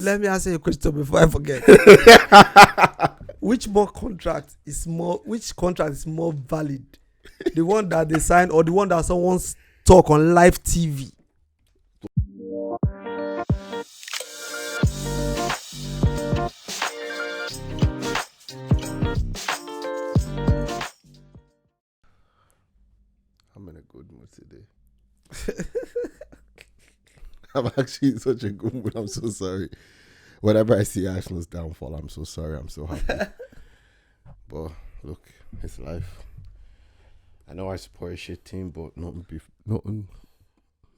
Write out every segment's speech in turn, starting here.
Let me ask you a question before I forget. Which contract is more valid? The one that they sign or the one that someone's talk on live TV? I'm in a good mood today. I'm actually in such a good mood. I'm so sorry. Whenever I see Arsenal's downfall, I'm so sorry. I'm so happy. But look, it's life. I know I support a shit team, but nothing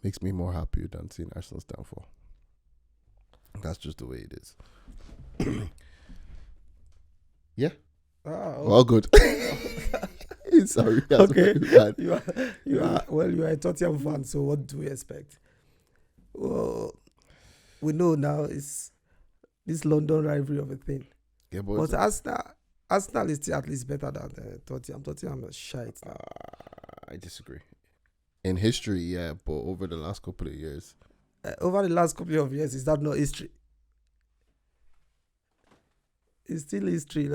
makes me more happy than seeing Arsenal's downfall. That's just the way it is. Yeah. Well, good. Sorry. Okay. You are a Tottenham fan, so what do we expect? Well, we know now it's this London rivalry of a thing. Yeah, but Arsenal is still at least better than Tottenham. Tottenham is shite. I disagree. In history, yeah, but over the last couple of years. Is that not history? It's still history.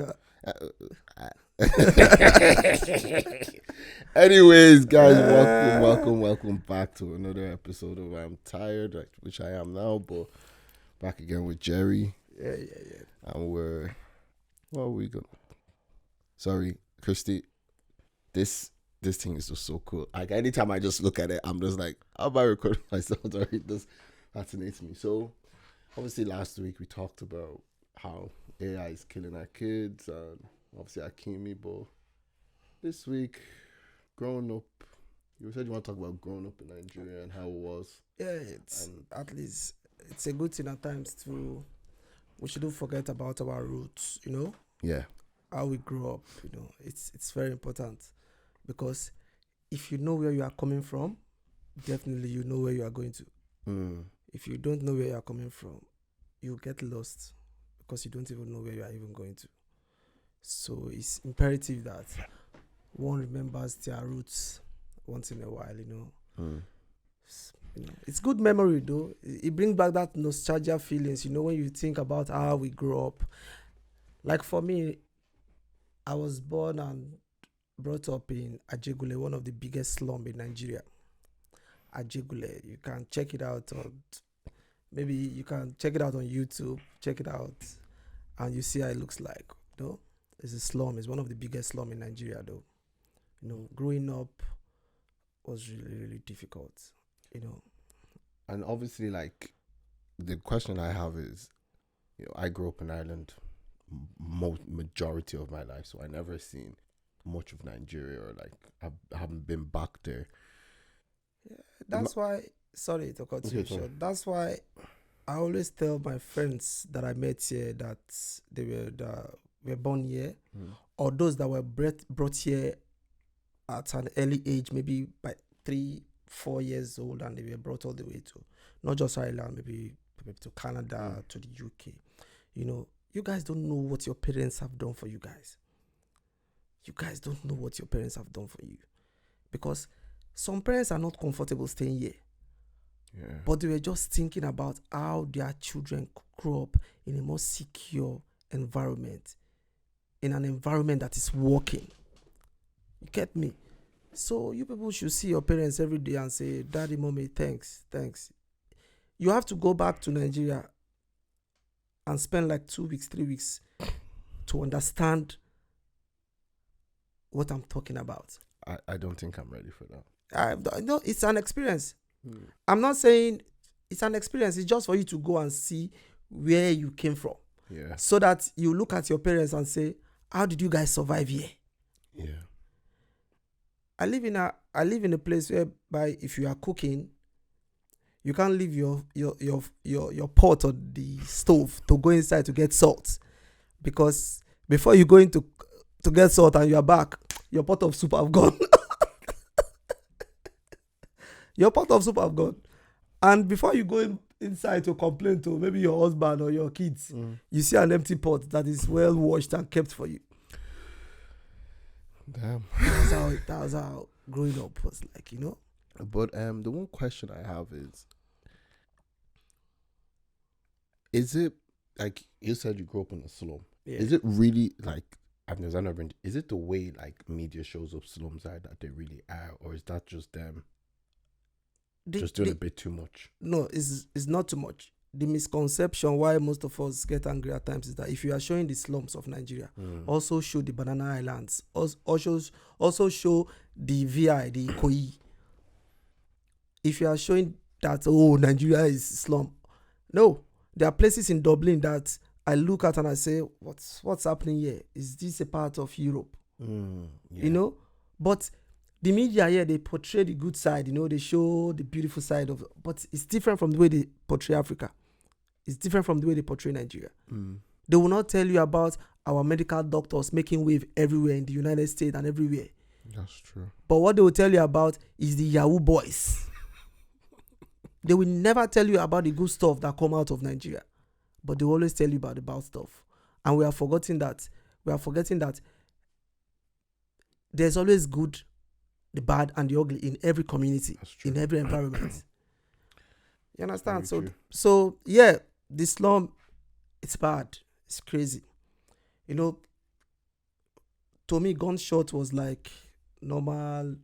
Anyways, guys, welcome back to another episode of I'm Tired, which I am now, but back again with Jerry. Yeah. And we go. Sorry, Christy. This thing is just so cool. Like anytime I just look at it, I'm just like, how about I record myself? Sorry, it just fascinates me. So obviously last week we talked about how AI is killing our kids and obviously Akimi, but this week, growing up, you said you want to talk about growing up in Nigeria and how it was. Yeah, at least it's a good thing at times we shouldn't forget about our roots, Yeah. How we grew up, it's very important because if you know where you are coming from, definitely you know where you are going to. If you don't know where you are coming from, you'll get lost because you don't even know where you are even going to. So it's imperative that one remembers their roots once in a while, It's good memory though. It brings back that nostalgia feelings, when you think about how we grew up. Like for me, I was born and brought up in Ajegule, one of the biggest slums in Nigeria. Ajegule, you can check it out maybe you can check it out on YouTube, check it out, and you see how it looks like, It's a slum. It's one of the biggest slums in Nigeria, though. Growing up was really, really difficult, And obviously, like, the question I have is, I grew up in Ireland majority of my life, so I never seen much of Nigeria or, like, I haven't been back there. Yeah, that's why, sorry to cut you short, that's why I always tell my friends that I met here that they were born here, or those that were brought here at an early age, maybe by 3-4 years old, and they were brought all the way to not just Ireland, maybe to Canada, to the UK. You guys don't know what your parents have done for you guys. You guys don't know what your parents have done for you, because some parents are not comfortable staying here. Yeah. But they were just thinking about how their children grow up in a more secure environment, in an environment that is working. You get me? So you people should see your parents every day and say, Daddy, Mommy, thanks. You have to go back to Nigeria and spend like 2 weeks, 3 weeks to understand what I'm talking about. I don't think I'm ready for that. No, it's an experience. I'm not saying it's an experience. It's just for you to go and see where you came from. Yeah. So that you look at your parents and say, how did you guys survive here? Yeah. I live in a place whereby if you are cooking, you can't leave your pot on the stove to go inside to get salt, because before you go in to get salt and you are back, your pot of soup have gone. Your pot of soup have gone. And before you go inside to complain to maybe your husband or your kids, you see an empty pot that is well washed and kept for you. Damn. That was how growing up was like, But the one question I have is, Is it like you said you grew up in a slum? Yeah. Is it really like is it the way like media shows up slums are that they really are, or is that just them just doing a bit too much? No, it's not too much. The misconception why most of us get angry at times is that if you are showing the slums of Nigeria, also show the Banana Islands, also show the VI, the Ikoyi. If you are showing that, oh, Nigeria is slum, no, there are places in Dublin that I look at and I say, what's happening here? Is this a part of Europe? You know, but the media here, they portray the good side, you know, they show the beautiful side of, but it's different from the way they portray Africa. It's different from the way they portray Nigeria. They will not tell you about our medical doctors making wave everywhere in the United States and everywhere. That's true. But what they will tell you about is the Yahoo boys. They will never tell you about the good stuff that come out of Nigeria. But they always tell you about the bad stuff. And we are forgetting that there's always good, the bad, and the ugly in every community, in every environment. You understand? So yeah, the slum, it's bad. It's crazy. You know, to me, gunshot was like normal.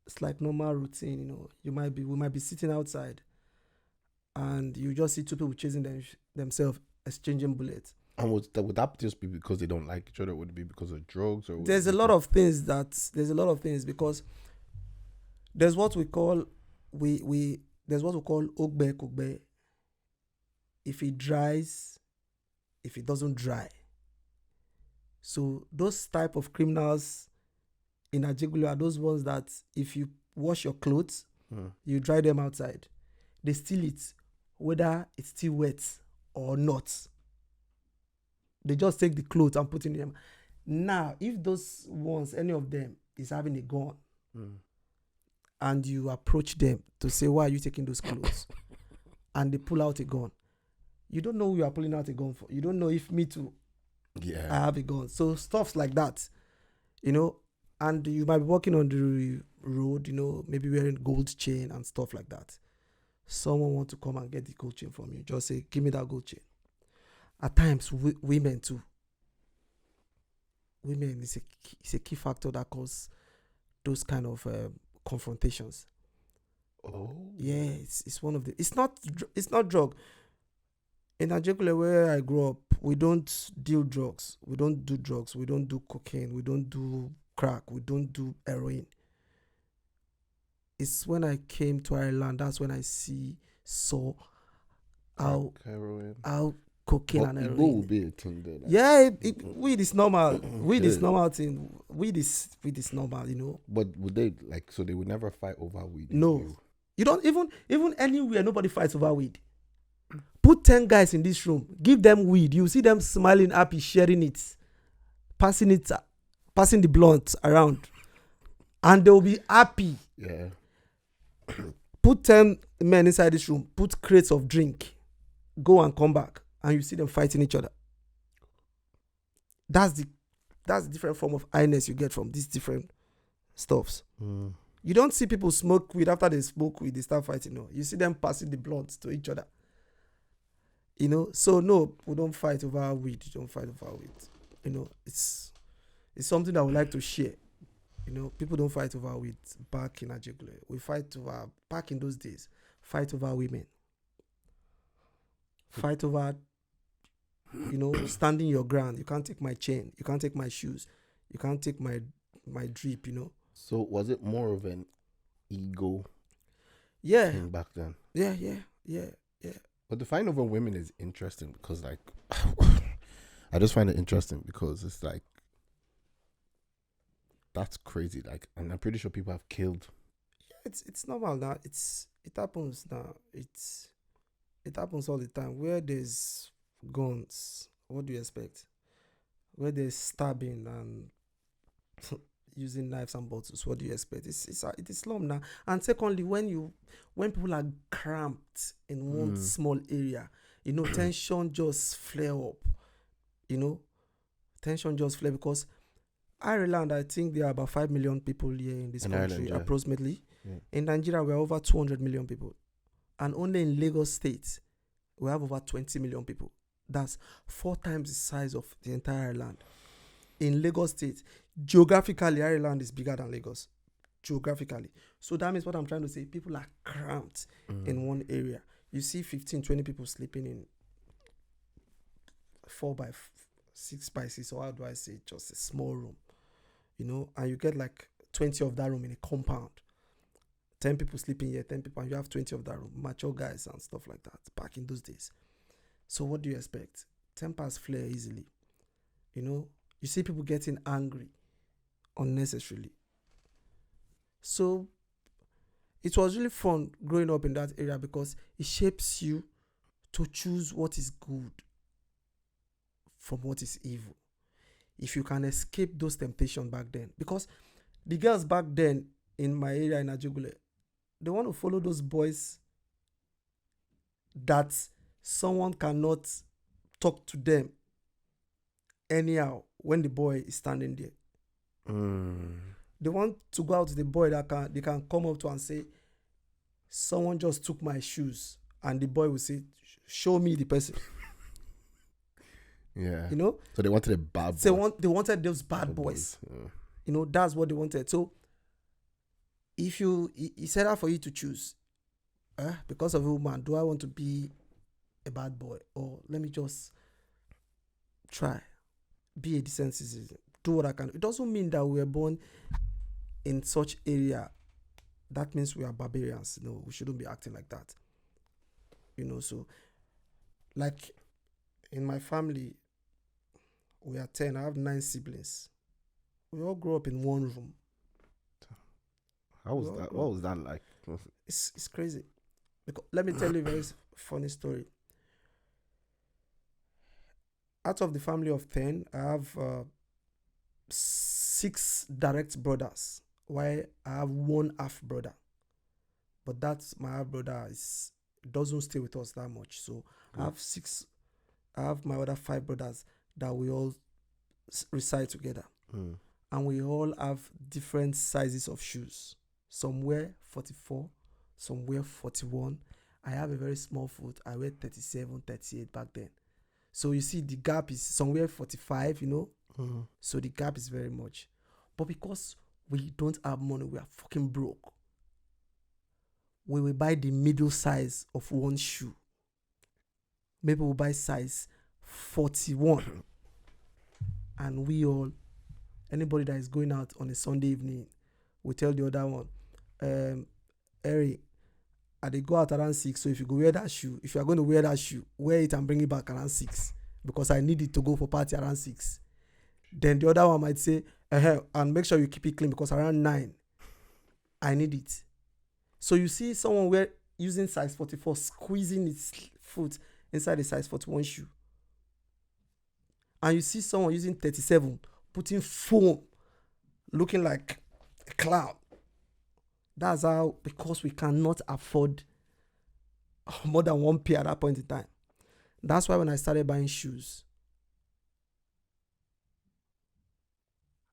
It's like normal routine. You know, we might be sitting outside, and you just see two people chasing themselves, exchanging bullets. And would that just be because they don't like each other? Would it be because of drugs? Or there's a lot of things because there's what we call there's what we call ogbe kogbe. If it dries, if it doesn't dry. So those type of criminals in Ajigulu are those ones that if you wash your clothes, you dry them outside, they steal it, whether it's still wet or not. They just take the clothes and put in them. Now, if those ones, any of them, is having a gun, and you approach them to say, why are you taking those clothes? And they pull out a gun. You don't know who you are pulling out a gun for. You don't know if me too, I have a gun. So stuff like that, you know, and you might be walking on the road, you know, maybe wearing gold chain and stuff like that. Someone want to come and get the gold chain from you. Just say, give me that gold chain. At times, women too. Women is a key factor that causes those kind of confrontations. Oh. Yeah, it's one of the. It's not drug. In Nigeria, where I grew up, we don't deal drugs. We don't do drugs. We don't do cocaine. We don't do crack. We don't do heroin. It's when I came to Ireland, that's when I saw how cocaine and heroin. Will be a thing there. Like. Yeah, weed is normal. Weed is normal thing. Weed is normal, you know. But would they so they would never fight over weed? No. You don't even anywhere nobody fights over weed. Put 10 guys in this room, give them weed. You see them smiling, happy, sharing it, passing the blunt around, and they'll be happy. Yeah. Put 10 men inside this room, put crates of drink, go and come back, and you see them fighting each other. That's the different form of highness you get from these different stuffs. You don't see people smoke weed. After they smoke weed, they start fighting. No, you see them passing the blunt to each other. You know, so no, we don't fight over weed. You don't fight over weed. You know, it's something that we like to share. You know, people don't fight over weed back in Ajigule. We fight over, back in those days, fight over women. Fight over, you know, standing your ground. You can't take my chain. You can't take my shoes. You can't take my drip, you know. So was it more of an ego thing back then? Yeah. But the fight over women is interesting because, like, I just find it interesting because it's like, that's crazy. Like, and I'm pretty sure people have killed. Yeah, it's normal now. It happens now. It happens all the time. Where there's guns, what do you expect? Where there's stabbing and using knives and bottles, what do you expect? It is slum now. And secondly, when people are cramped in one small area, you know, tension just flare up. You know, tension just flare because Ireland, I think there are about 5 million people here in this country, Ireland, approximately. Yeah. In Nigeria, we are over 200 million people. And only in Lagos State, we have over 20 million people. That's 4 times the size of the entire island. In Lagos State, geographically, Ireland is bigger than Lagos. Geographically. So that means what I'm trying to say, people are cramped in one area. You see 15, 20 people sleeping in 4 by 6 by 6, or how do I say, just a small room. You know, and you get like 20 of that room in a compound. 10 people sleeping here, 10 people, and you have 20 of that room. Mature guys and stuff like that back in those days. So what do you expect? Tempers flare easily. You know, you see people getting angry unnecessarily. So it was really fun growing up in that area because it shapes you to choose what is good from what is evil. If you can escape those temptations back then. Because the girls back then in my area in Ajegule, they want to follow those boys that someone cannot talk to them anyhow when the boy is standing there. They want to go out to the boy that they can come up to and say, someone just took my shoes, and the boy will say, show me the person. Yeah. You know? So they wanted a bad boy. So they wanted those bad boys. Yeah. You know, that's what they wanted. So if he said that for you to choose, because of a woman, do I want to be a bad boy, or let me just try, be a decent citizen, do what I can. It doesn't mean that we were born in such area. That means we are barbarians. No, we shouldn't be acting like that. You know, so like in my family, we are 10. I have 9 siblings. We all grew up in one room. How was that? What was that like? It's crazy. Because, let me tell you a very funny story. Out of the family of 10, I have 6 direct brothers, while I have 1 half brother. But that's my half brother doesn't stay with us that much. So I have 6. I have my other 5 brothers that we all reside together. And we all have different sizes of shoes. Some wear 44, some wear 41. I have a very small foot. I wear 37, 38 back then. So you see the gap is somewhere 45, you know. So the gap is very much. But because we don't have money, we are fucking broke. We will buy the middle size of one shoe. Maybe we'll buy size 41. And we all, anybody that is going out on a Sunday evening, will tell the other one, Harry, they go out around 6. So if you go wear that shoe, if you are going to wear that shoe, wear it and bring it back around 6. Because I need it to go for party around 6. Then the other one might say, and make sure you keep it clean because around 9, I need it. So you see someone using size 44, squeezing its foot inside a size 41 shoe. And you see someone using 37, putting foam, looking like a clown. That's how, because we cannot afford more than 1 pair at that point in time. That's why when I started buying shoes,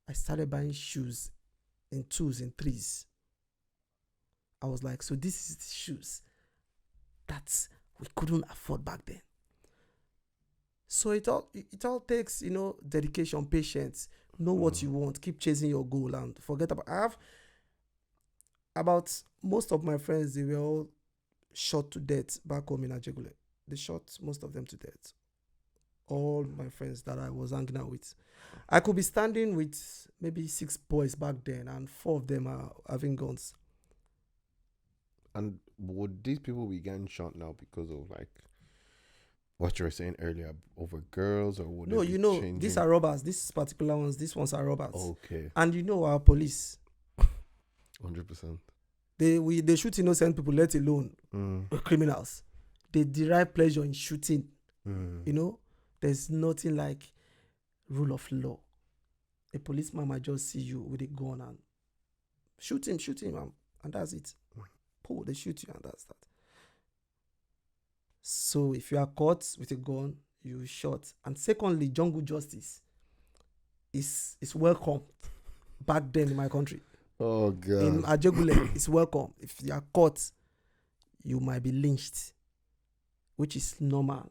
I started buying shoes in 2s and 3s. I was like, so this is the shoes that we couldn't afford back then. So it all takes, you know, dedication, patience, know what you want, keep chasing your goal, and forget about most of my friends. They were all shot to death back home in Ajegule. They shot most of them to death. All my friends that I was hanging out with. I could be standing with maybe 6 boys back then, and 4 of them are having guns. And would these people be getting shot now because of like what you were saying earlier over girls, or would no? it be You know, changing? these are robbers. These particular ones, these ones are robbers. Okay. And you know our police. 100%. They shoot innocent people, let alone criminals. They derive pleasure in shooting. You know, there's nothing like rule of law. A policeman might just see you with a gun and shoot him, and that's it. Oh, they shoot you, and that's that. So if you are caught with a gun, you shot. And secondly, jungle justice is welcome back then in my country. Oh God. In Ajegule, it's welcome. If you are caught, you might be lynched. which is normal.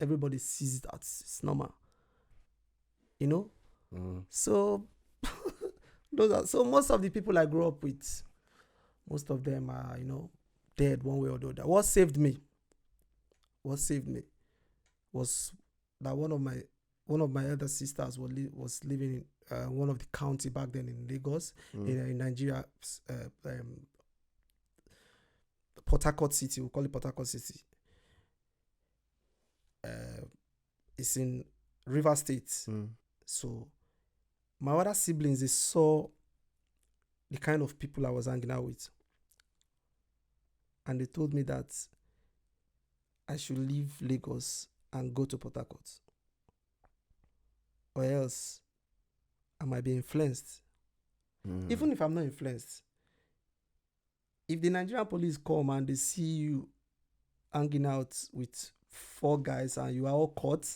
Everybody sees that it's normal. You know? So so most of the people I grew up with, most of them are, dead one way or the other. What saved me was that one of my elder sisters was living in one of the county back then in Lagos, in Nigeria, Port Harcourt City. We call it Port Harcourt City. It's in River State. So my other siblings, they saw the kind of people I was hanging out with, and they told me that I should leave Lagos and go to Port Harcourt, or else I might be influenced. Even if I'm not influenced, if the Nigerian police come and they see you hanging out with 4 guys and you are all caught,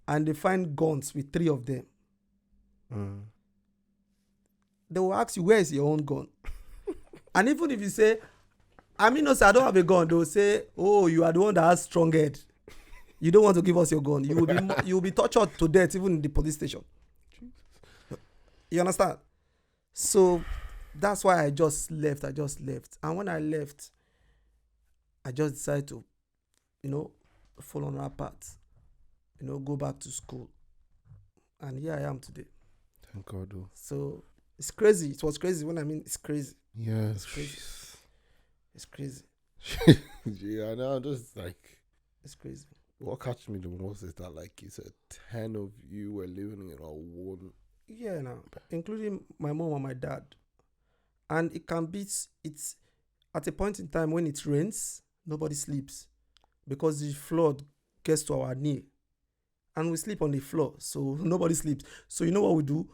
and they find guns with 3 of them, they will ask you, where is your own gun? And even if you say, I don't have a gun, they will say, oh, you are the one that has strong head. You don't want to give us your gun. You will be tortured to death even in the police station. You understand? So that's why I just left. And when I left, I just decided to, follow on that path. Go back to school. And here I am today. Thank God. So it's crazy. It was crazy it's crazy. Yeah. It's crazy. It's crazy. Yeah, no, just like, it's crazy. What catches me the most is that, like you said, 10 of you were living in a one. Yeah, now, including my mom and my dad. And it can be, it's at a point in time when it rains, nobody sleeps because the flood gets to our knee. And we sleep on the floor, so nobody sleeps. So you know what we do?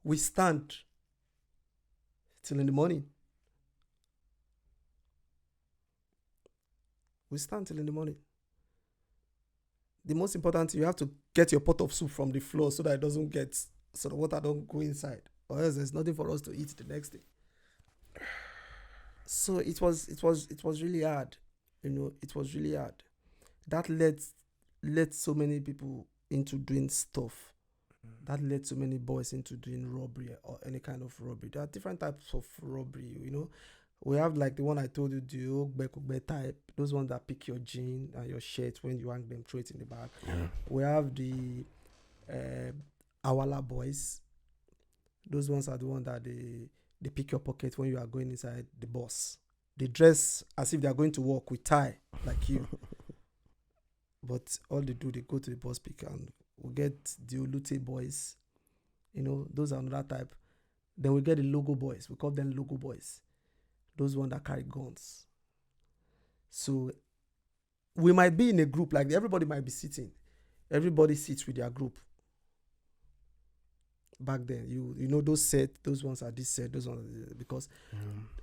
We stand till in the morning. The most important thing, you have to get your pot of soup from the floor so that it doesn't so the water don't go inside, or else there's nothing for us to eat the next day. So it was really hard. It was really hard. That led so many people into doing stuff. That led so many boys into doing robbery or any kind of robbery. There are different types of robbery, We have like the one I told you, the Ogbe type. Those ones that pick your jean and your shirt when you hang them, throw it in the bag. Yeah. We have the Awala boys. Those ones are the ones that they pick your pocket when you are going inside the bus. They dress as if they are going to work with tie, like you. But all they do, they go to the bus pick, and we get the Olute boys. Those are another type. Then we get the logo boys. We call them logo boys. Those ones that carry guns. So we might be in a group, like everybody might be sitting. Everybody sits with their group. Back then, you know those ones are this set, those ones are this, because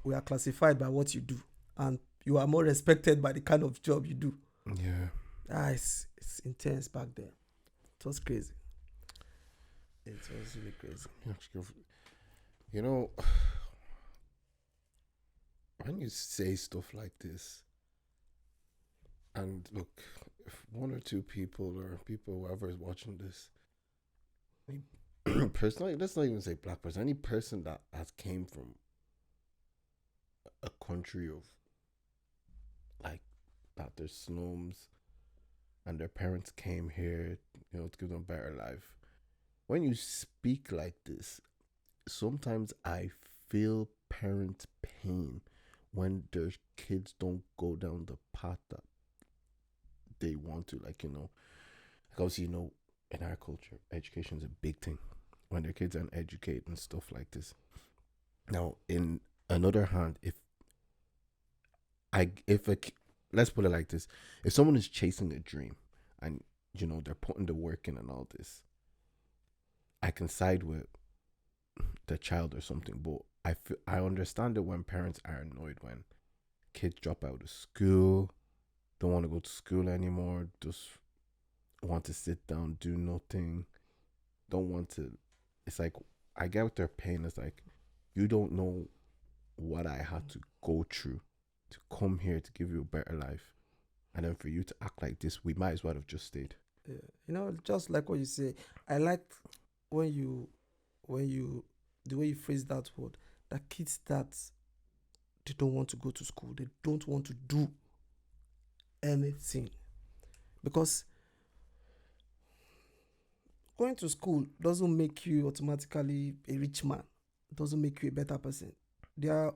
we are classified by what you do, and you are more respected by the kind of job you do. Yeah. It's intense back then. It was crazy. It was really crazy. When you say stuff like this, and look, if 1 or 2 people or whoever is watching this, personally, let's not even say black person, any person that has came from a country of like that, there's slums, and their parents came here, to give them a better life. When you speak like this, sometimes I feel parents' pain when their kids don't go down the path that they want to. Like, obviously, in our culture, education is a big thing. When their kids aren't educated and stuff like this. Now, in another hand, let's put it like this: if someone is chasing a dream and they're putting the work in and all this, I can side with the child or something. But I understand it when parents are annoyed when kids drop out of school, don't want to go to school anymore, just want to sit down, do nothing, don't want to. It's like, I get what their pain is. Like, you don't know what I had to go through to come here to give you a better life, And then for you to act like this, we might as well have just stayed. Yeah. You know, just like what you say, I like when you the way you phrase that word, that kids that they don't want to go to school, they don't want to do anything, because going to school doesn't make you automatically a rich man, doesn't make you a better person. There are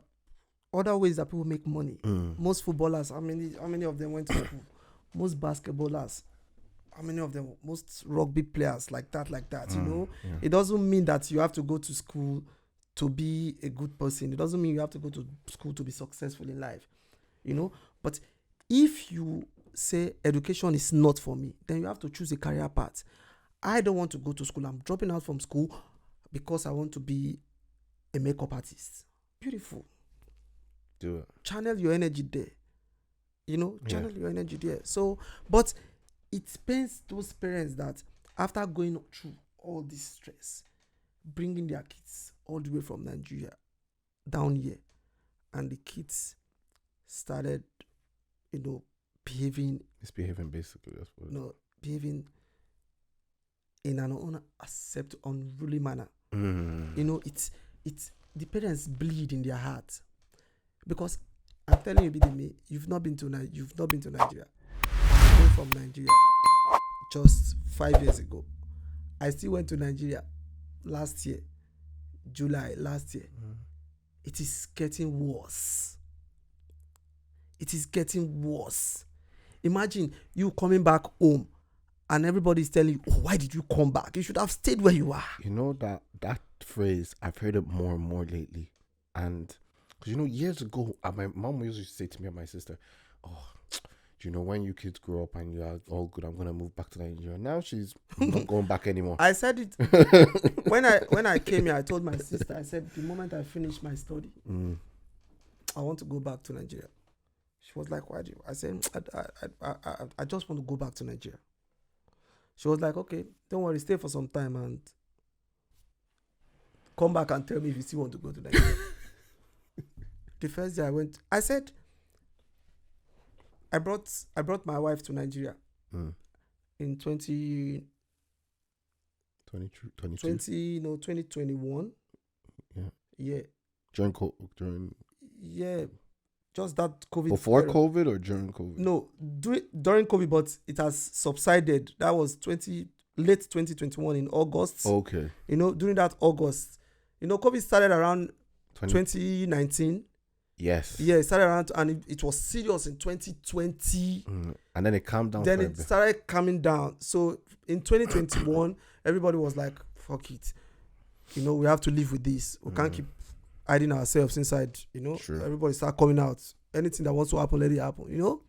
other ways that people make money. Most footballers, how many of them went to school? Most basketballers, how many of them? Most rugby players, like that. You know, it doesn't mean that you have to go to school to be a good person. It doesn't mean you have to go to school to be successful in life. You know, but if you say education is not for me, then you have to choose a career path. I don't want to go to school. I'm dropping out from school because I want to be a makeup artist. Beautiful. Do it. Channel your energy there. You know, channel your energy there. So, but it pains those parents that after going through all this stress, bringing their kids all the way from Nigeria down here, and the kids started, you know, misbehaving basically. That's what. No, behaving in an unruly manner. You know, it's the parents bleed in their heart, because I'm telling you, Bidemi, you've not been to Nigeria. I came from Nigeria just 5 years ago. I still went to Nigeria last year, July last year. It is getting worse. It is getting worse. Imagine you coming back home and everybody is telling you, oh, why did you come back? You should have stayed where you are. You know, that phrase, I've heard it more and more lately. And, because, you know, years ago, my mom used to say to me and my sister, oh, do you know, when you kids grow up and you are all good, I'm going to move back to Nigeria. Now she's not going back anymore. I said it. when I came here, I told my sister, I said, the moment I finish my study, I want to go back to Nigeria. She was like, why do you? I said, I just want to go back to Nigeria. She was like, okay, don't worry, stay for some time and come back and tell me if you still want to go to Nigeria. The first day I went, I said, I brought my wife to Nigeria in 2021. Yeah. During. Yeah. Just that COVID. Before era. COVID or during COVID? No, during COVID, but it has subsided. That was late 2021 in August. Okay. You know, during that August, you know, COVID started around 2019. Yes. Yeah, it started around, and it was serious in 2020. And then it calmed down. Then it started calming down. So in 2021, everybody was like, fuck it. You know, we have to live with this. We can't keep hiding ourselves inside, you know. True. Everybody start coming out. Anything that wants to happen, let it happen, you know.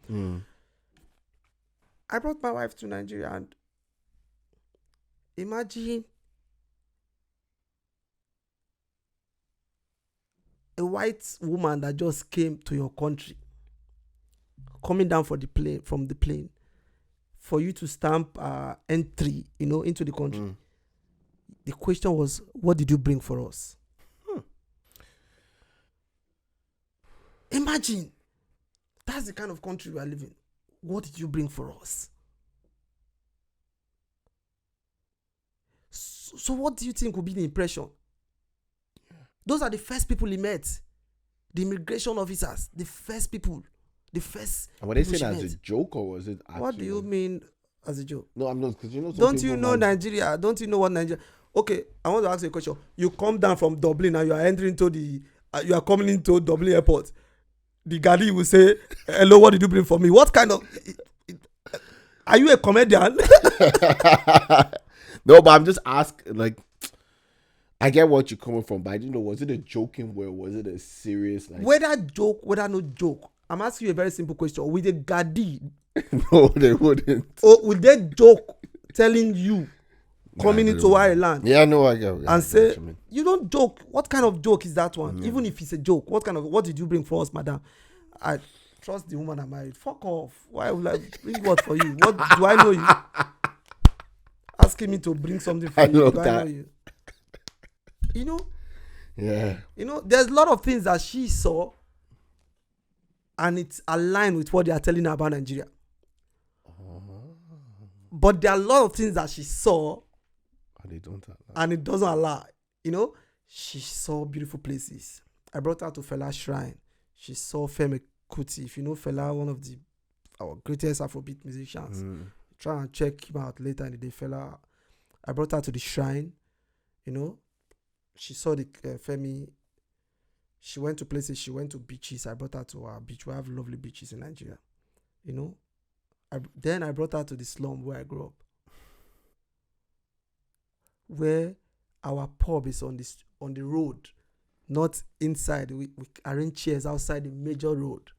I brought my wife to Nigeria, and imagine a white woman that just came to your country, coming down from the plane, for you to stamp entry, you know, into the country. The question was, what did you bring for us? Imagine, that's the kind of country we are living. What did you bring for us? So what do you think will be the impression? Those are the first people he met. The immigration officers, the first people. And were they saying that as a joke, or was it actually? What do you mean as a joke? No, I'm not, because you know. Don't you know Nigeria? Don't you know what Nigeria? Okay, I want to ask you a question. You come down from Dublin and you are entering into you are coming into Dublin airport. The guy will say, hello, what did you bring for me? What kind of... Are you a comedian? No, but I'm just asking, like, I get what you're coming from, but I didn't know, was it a joking way, or was it a serious, like... Whether joke, whether no joke. I'm asking you a very simple question. With a Gadi... No, they wouldn't. Or would they joke telling you, coming into Ireland? Yeah, no, I get it. And say, you don't joke. What kind of joke is that one? Even if it's a joke, what did you bring for us, madam? I trust the woman I'm married. Fuck off. Why would I bring what for you? What do I know you? Asking me to bring something for you. Do I know you? You know? Yeah. You know, there's a lot of things that she saw, and it's aligned with what they are telling her about Nigeria. But there are a lot of things that she saw, and they don't allow. And it doesn't allow. She saw beautiful places. I brought her to Fela Shrine. She saw Femi Kuti. If you know Fela, one of our greatest Afrobeat musicians. Try and check him out later in the day, Fela. I brought her to the shrine. She saw the Femi. She went to places. She went to beaches. I brought her to our beach. We have lovely beaches in Nigeria. Then I brought her to the slum where I grew up, where our pub is on the road, not inside. We arrange chairs outside the major road,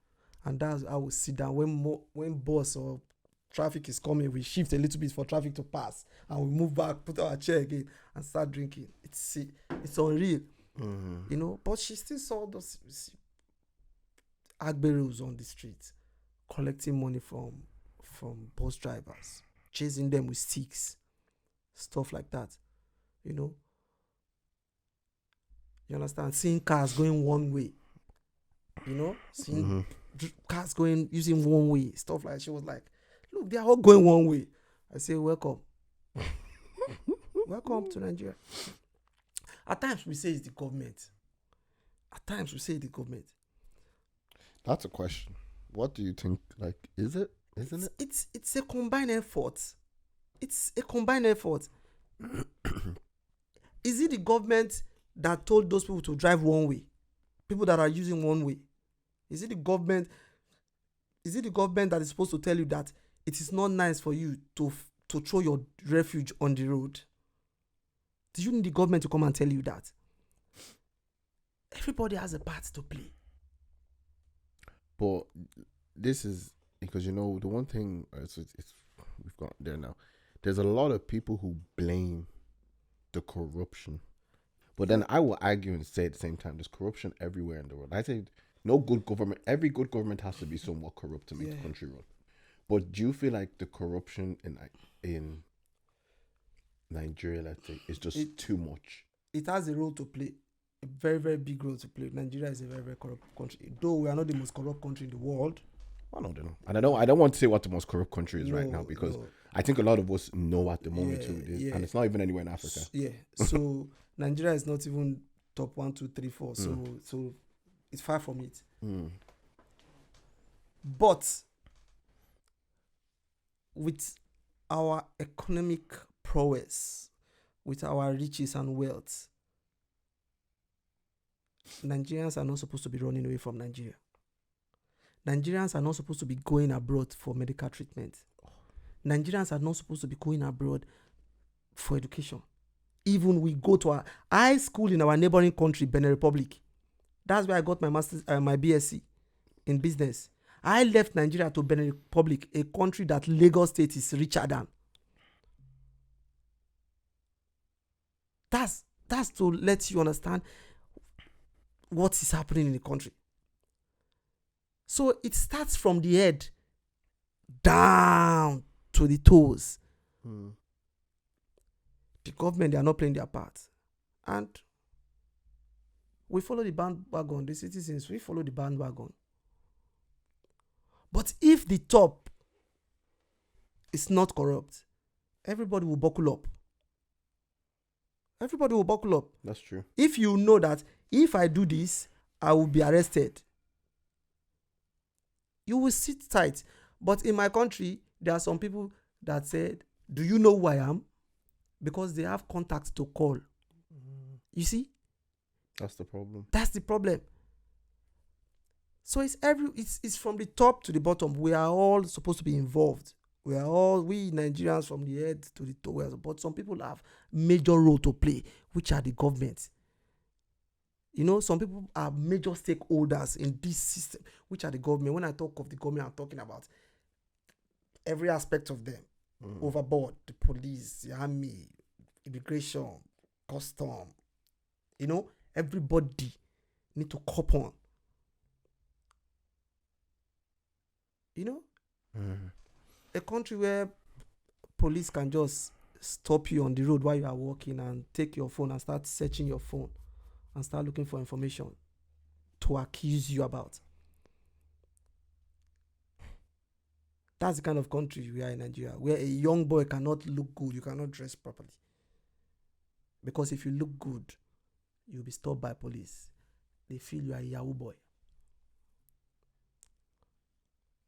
and that's how we sit down. When bus or traffic is coming, we shift a little bit for traffic to pass, and we move back, put our chair again, and start drinking. It's unreal, But she still saw those agberos on the street, collecting money from bus drivers, chasing them with sticks, stuff like that. You understand? Seeing cars going one way, seeing cars using one way, stuff like that. She was like, look, they are all going one way. I say, welcome. Welcome to Nigeria. At times we say it's the government. That's a question. What do you think? Like, is it? Isn't it? It's a combined effort. It's a combined effort. Is it the government that told those people to drive one way? People that are using one way? Is it the government that is supposed to tell you that it is not nice for you to throw your refuge on the road? Do you need the government to come and tell you that? Everybody has a part to play. But this is because the one thing we've got there now. There's a lot of people who blame the corruption, but then I will argue and say at the same time, there's corruption everywhere in the world. I say no good government. Every good government has to be somewhat corrupt to make the country run. But do you feel like the corruption in Nigeria, let's say, is just too much? It has a role to play, a very, very big role to play. Nigeria is a very, very corrupt country. Though we are not the most corrupt country in the world. I don't know. And I don't want to say what the most corrupt country is right now, because I think a lot of us know at the moment who it is. And it's not even anywhere in Africa. So Nigeria is not even top 1, 2, 3, 4. So it's far from it. But with our economic prowess, with our riches and wealth, Nigerians are not supposed to be running away from Nigeria. Nigerians are not supposed to be going abroad for medical treatment. Nigerians are not supposed to be going abroad for education. Even we go to our high school in our neighboring country, Benin Republic. That's where I got my master's, my BSc in business. I left Nigeria to Benin Republic, a country that Lagos State is richer than. That's to let you understand what is happening in the country. So it starts from the head down to the toes. The government, they are not playing their part. And we follow the bandwagon. The citizens, we follow the bandwagon. But if the top is not corrupt, everybody will buckle up. Everybody will buckle up. That's true. If you know that if I do this, I will be arrested, you will sit tight. But in my country, there are some people that said, do you know who I am? Because they have contacts to call. You see? That's the problem. That's the problem. So it's from the top to the bottom. We are all supposed to be involved. We Nigerians from the head to the toe. But some people have major role to play, which are the government. Some people are major stakeholders in this system, which are the government. When I talk of the government, I'm talking about every aspect of them. Overboard, the police, the army, immigration, custom. Everybody need to cop on. A country where police can just stop you on the road while you are walking and take your phone and start searching your phone and start looking for information to accuse you about. That's the kind of country we are in Nigeria, where a young boy cannot look good, you cannot dress properly. Because if you look good, you'll be stopped by police. They feel you are a Yahoo boy.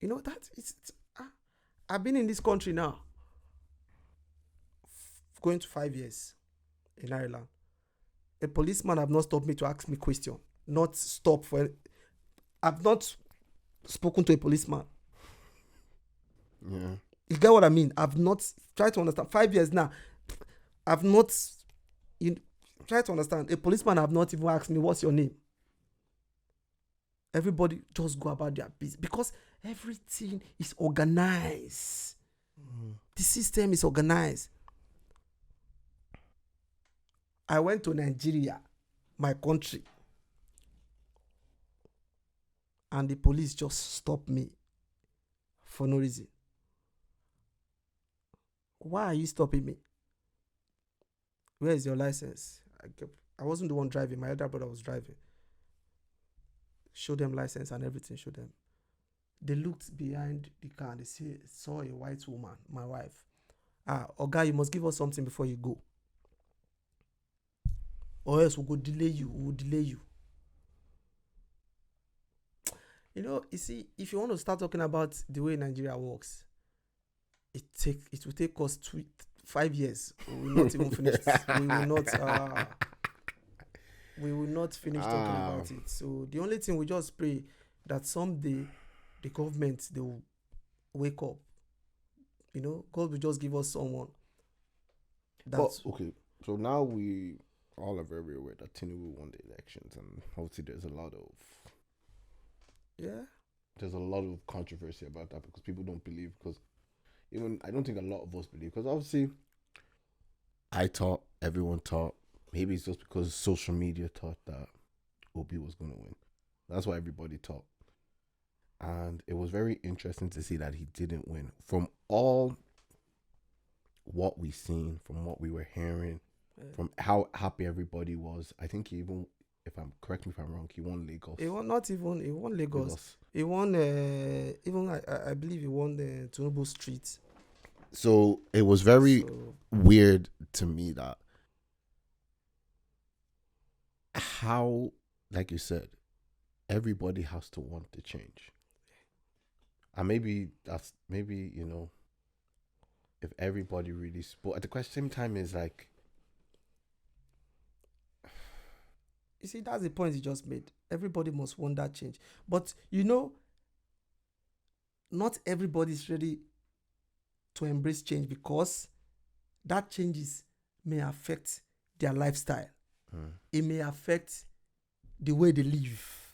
You know, I've been in this country now, going to 5 years in Ireland. A policeman have not stopped me to ask me question. Not stop for. I've not spoken to a policeman. Yeah. You get what I mean? I've not tried to understand. 5 years now, I've not. Try to understand. A policeman have not even asked me what's your name. Everybody just go about their business because everything is organized. The system is organized. I went to Nigeria, my country, and the police just stopped me for no reason. Why are you stopping me? Where is your license? I wasn't the one driving. My elder brother was driving. Show them license and everything. Show them. They looked behind the car and they saw a white woman, my wife. Oga, you must give us something before you go. Or else we'll delay you. We'll delay you. You know, you see, if you want to start talking about the way Nigeria works, it will take us 5 years. We will not even finish. We will not finish talking about it. So the only thing we just pray that someday the government, they will wake up. You know, God will just give us someone. Okay. So now we all are very aware that Tinubu won the elections, and obviously there's a lot of controversy about that because people don't believe, because even I don't think a lot of us believe, because obviously everyone thought, maybe it's just because social media thought that Obi was going to win. That's why everybody thought. And it was very interesting to see that he didn't win. From all what we've seen, from what we were hearing, from how happy everybody was, I think he even, correct me if I'm wrong, he won Lagos. He won Lagos. He won, I believe he won the Tinubu Street. So it was very weird to me that how, like you said, everybody has to want to change. And maybe, you know, if everybody really spoke. At the same time, is like, you see, that's the point you just made. Everybody must want that change. But, you know, not everybody is ready to embrace change, because that changes may affect their lifestyle. It may affect the way they live.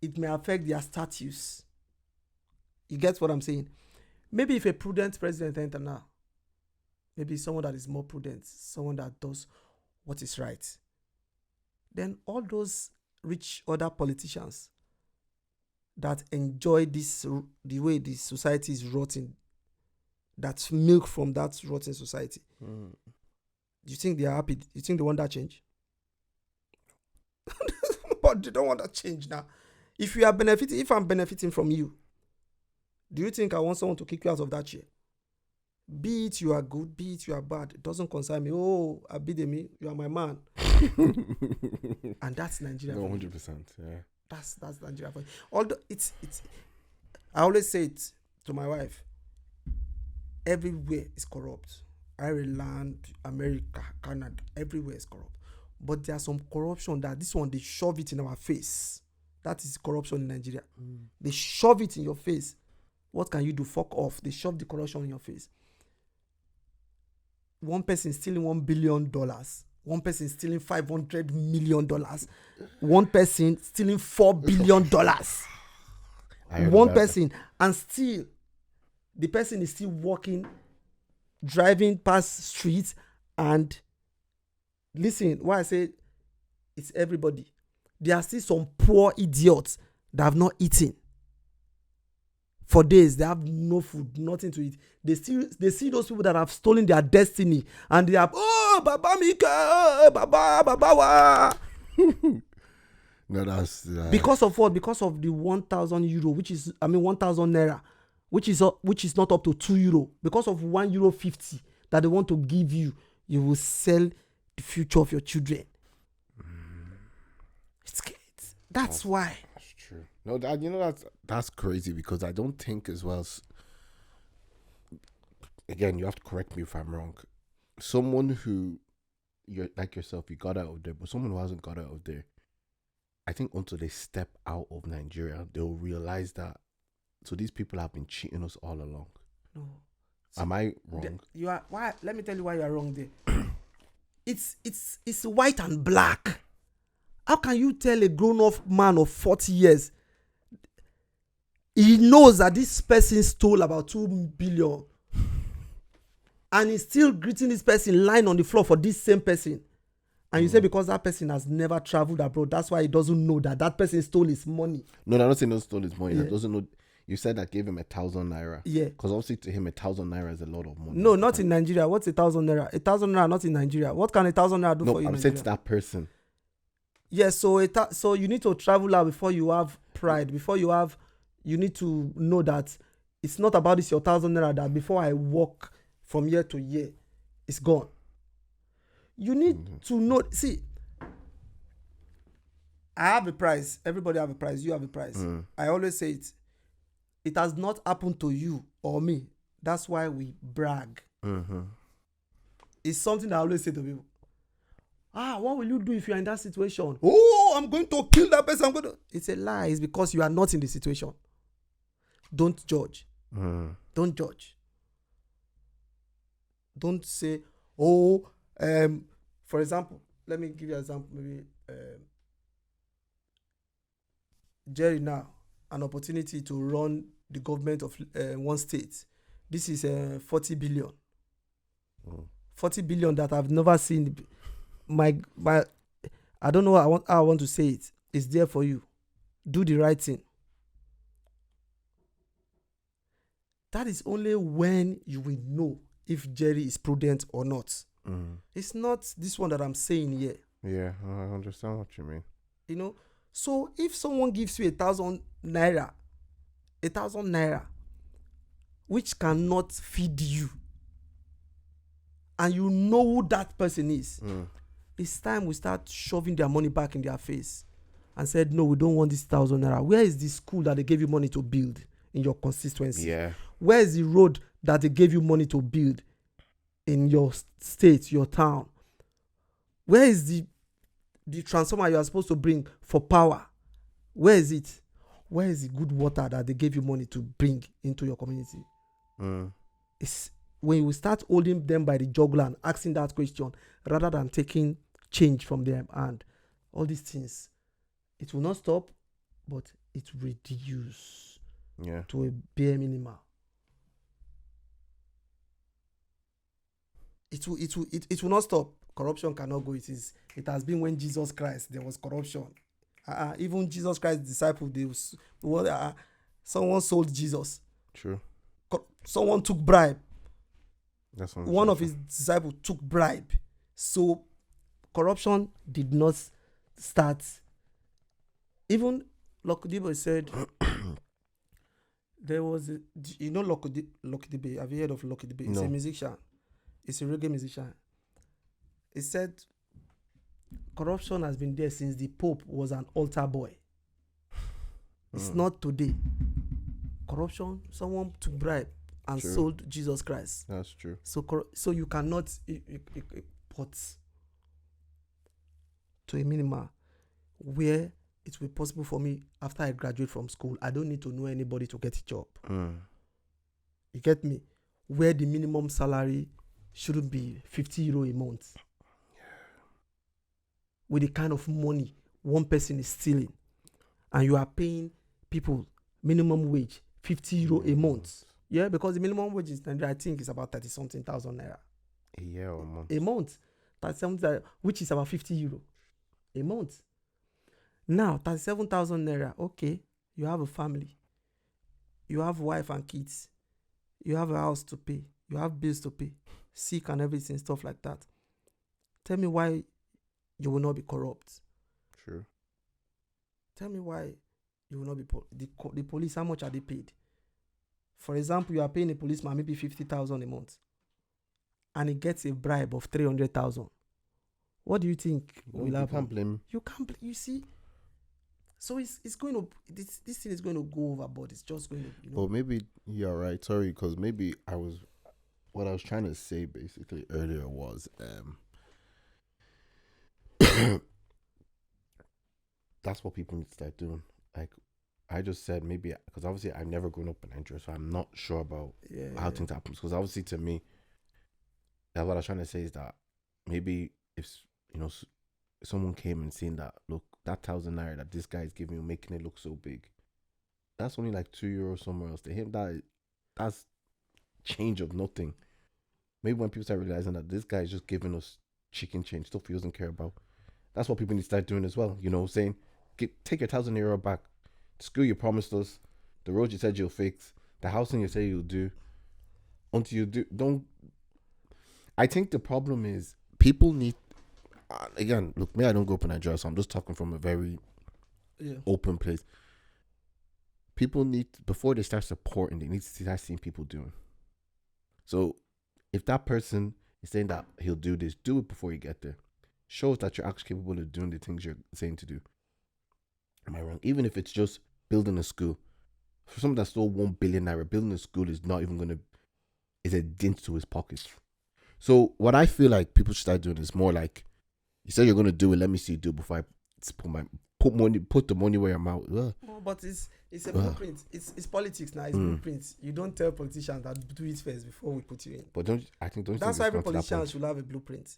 It may affect their status. You get what I'm saying? Maybe if a prudent president enter now, maybe someone that is more prudent, someone that does what is right, then all those rich other politicians that enjoy the way this society is rotting, that's milk from that rotten society, do you think they are happy? Do you think they want that change? But they don't want that change now. If I'm benefiting from you, do you think I want someone to kick you out of that chair? Be it you are good, be it you are bad, it doesn't concern me. Oh, Abidemi, you are my man. And that's Nigeria. 100%, yeah. That's Nigeria. Although it's I always say it to my wife. Everywhere is corrupt. Ireland, America, Canada, everywhere is corrupt. But there's some corruption that this one, they shove it in our face. That is corruption in Nigeria. They shove it in your face. What can you do? Fuck off. They shove the corruption in your face. One person stealing $1 billion. One person stealing $500 million. One person stealing $4 billion. One person, and still, the person is still walking, driving past streets, and listen, why I say it's everybody. There are still some poor idiots that have not eaten for days. They have no food, nothing to eat. They see those people that have stolen their destiny, and they have, oh, Baba Mika, Baba wa. No, that's because of what? Because of the 1,000 euro, which is, 1,000 naira, which is not up to €2 because of €1.50 that they want to give you. You will sell the future of your children. That's why. That's true. No, that's crazy, because I don't think as well. Again, you have to correct me if I'm wrong. Someone who, you're like yourself, you got out of there, but someone who hasn't got out of there, I think until they step out of Nigeria, they'll realize that. So these people have been cheating us all along. No. Am I wrong? You are. Why? Let me tell you why you are wrong there. It's white and black. How can you tell a grown-up man of 40 years? He knows that this person stole about 2 billion, and he's still greeting this person lying on the floor for this same person. And you say because that person has never traveled abroad, that's why he doesn't know that person stole his money. No, I'm not saying no stole his money. That doesn't know. You said that gave him 1,000 naira. Yeah. Because obviously to him 1,000 naira is a lot of money. No, not in Nigeria. What's 1,000 naira? 1,000 naira not in Nigeria. What can 1,000 naira do for you? I'm saying to that person. Yes, so you need to travel out before you have pride. You need to know that it's not about this your 1,000 naira that before I walk from year to year, it's gone. You need to know. See, I have a price. Everybody have a price. You have a price. I always say it. It has not happened to you or me. That's why we brag. It's something I always say to people. What will you do if you are in that situation? Oh, I'm going to kill that person. It's a lie. It's because you are not in the situation. Don't judge. Don't judge. Don't say, for example, let me give you an example. Maybe Jerry now, an opportunity to run the government of one state. This is 40 billion. 40 billion that I've never seen. My I don't know how I want to say it. It's there for you. Do the right thing. That is only when you will know if Jerry is prudent or not. It's not this one that I'm saying here. Yeah, I understand what you mean. You know, so if someone gives you 1,000 naira, which cannot feed you, and you know who that person is, it's time we start shoving their money back in their face and said, no, we don't want this 1,000 naira. Where is the school that they gave you money to build in your constituency? Yeah. Where is the road that they gave you money to build in your state, your town? Where is the transformer you are supposed to bring for power? Where is it? Where is the good water that they gave you money to bring into your community? It's when you start holding them by the jugular and asking that question rather than taking change from them and all these things, it will not stop, but it will reduce to a bare minimum. It will not stop. Corruption cannot go. It has been when Jesus Christ there was corruption. Even Jesus Christ's disciples, someone sold Jesus. True. Someone took bribe. That's one of his disciples took bribe. So corruption did not start. Even Lokodibo said there was Lokodibe. Have you heard of Lokodibe? It's a musician. It's a reggae musician. He said corruption has been there since the Pope was an altar boy. It's not today. Corruption, someone took bribe and sold Jesus Christ. That's true. So you cannot put to a minimum where it will be possible for me after I graduate from school. I don't need to know anybody to get a job. You get me? Where the minimum salary shouldn't be €50 a month. With the kind of money one person is stealing, and you are paying people minimum wage €50 a month. Yeah, because the minimum wage in Nigeria, I think, is about 30-something thousand naira. A year or a month? A month. 37,000, which is about €50 a month. Now, 37,000 naira. Okay, you have a family. You have wife and kids. You have a house to pay. You have bills to pay. Sick and everything, stuff like that. Tell me why you will not be corrupt. True. Tell me why you will not be the police. How much are they paid? For example, you are paying a policeman maybe 50,000 a month, and he gets a bribe of 300,000. What do you think will happen? You can't blame. You can't. You see. So it's going to this thing is going to go overboard. It's just going to. But maybe you're right. Sorry, because maybe what I was trying to say basically earlier was that's what people need to start doing. Like I just said, maybe because obviously I've never grown up in Nigeria, so I'm not sure about how things happen. Because obviously to me, that's what I was trying to say is that maybe if someone came and seen that, look, that 1,000 naira that this guy is giving you, making it look so big, that's only like €2 somewhere else. To him, that's change of nothing. Maybe when people start realizing that this guy is just giving us chicken change, stuff he doesn't care about, that's what people need to start doing as well. Saying, take your €1,000 back. The school you promised us, the road you said you'll fix, the housing you say you'll do. Until you do, don't. I think the problem is people need. Again, look, me, I don't go up in Nigeria, so I'm just talking from a very open place. People need, before they start supporting, they need to start seeing people doing. So, if that person is saying that he'll do this, do it before you get there. Shows that you're actually capable of doing the things you're saying to do. Am I wrong? Even if it's just building a school. For someone that's still 1 billion naira, building a school is not even is a dent to his pockets. So, what I feel like people should start doing is more like, you said you're going to do it, let me see you do it before I put the money where your mouth. But it's a blueprint. It's politics now. It's blueprints. You don't tell politicians that do it first before we put you in. But that's why every politician should have a blueprint.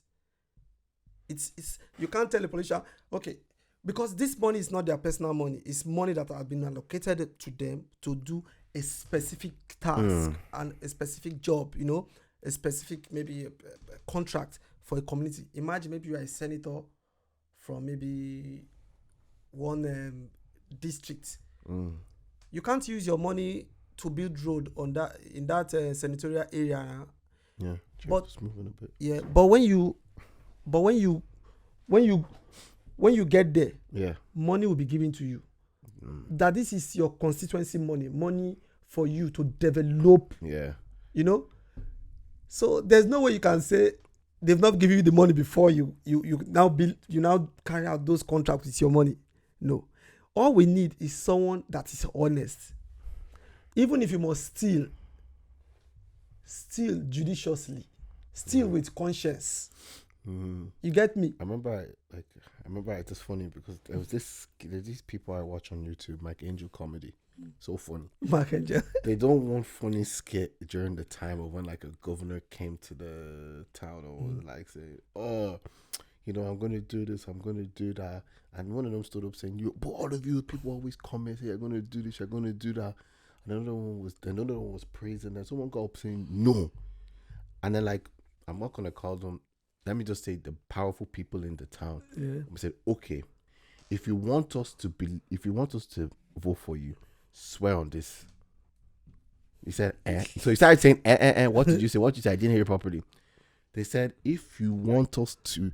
It's you can't tell a politician, okay, because this money is not their personal money. It's money that has been allocated to them to do a specific task and a specific job, a specific maybe a contract for a community. Imagine maybe you are a senator from maybe one district. You can't use your money to build road in that senatorial area. Yeah, but just moving a bit. Yeah, but when you get there, money will be given to you. That this is your constituency money for you to develop. Yeah, So there's no way you can say they've not given you the money before you now carry out those contracts with your money. No. All we need is someone that is honest. Even if you must steal judiciously, steal with conscience. You get me? I remember it's just funny because there's these people I watch on YouTube, Mike Angel comedy. So funny. Mike Angel. They don't want funny skit during the time of when like a governor came to the town or was like say, I'm going to do this, I'm going to do that. And one of them stood up saying, but all of you people always comment, hey, you're going to do this, you're going to do that. And another one was praising them. Someone got up saying, no. And then like, I'm not going to call them, let me just say the powerful people in the town. Yeah. I said, okay, if you want us to vote for you, swear on this. He said, So he started saying, what did you say? What did you say? I didn't hear you properly. They said, if you want us to.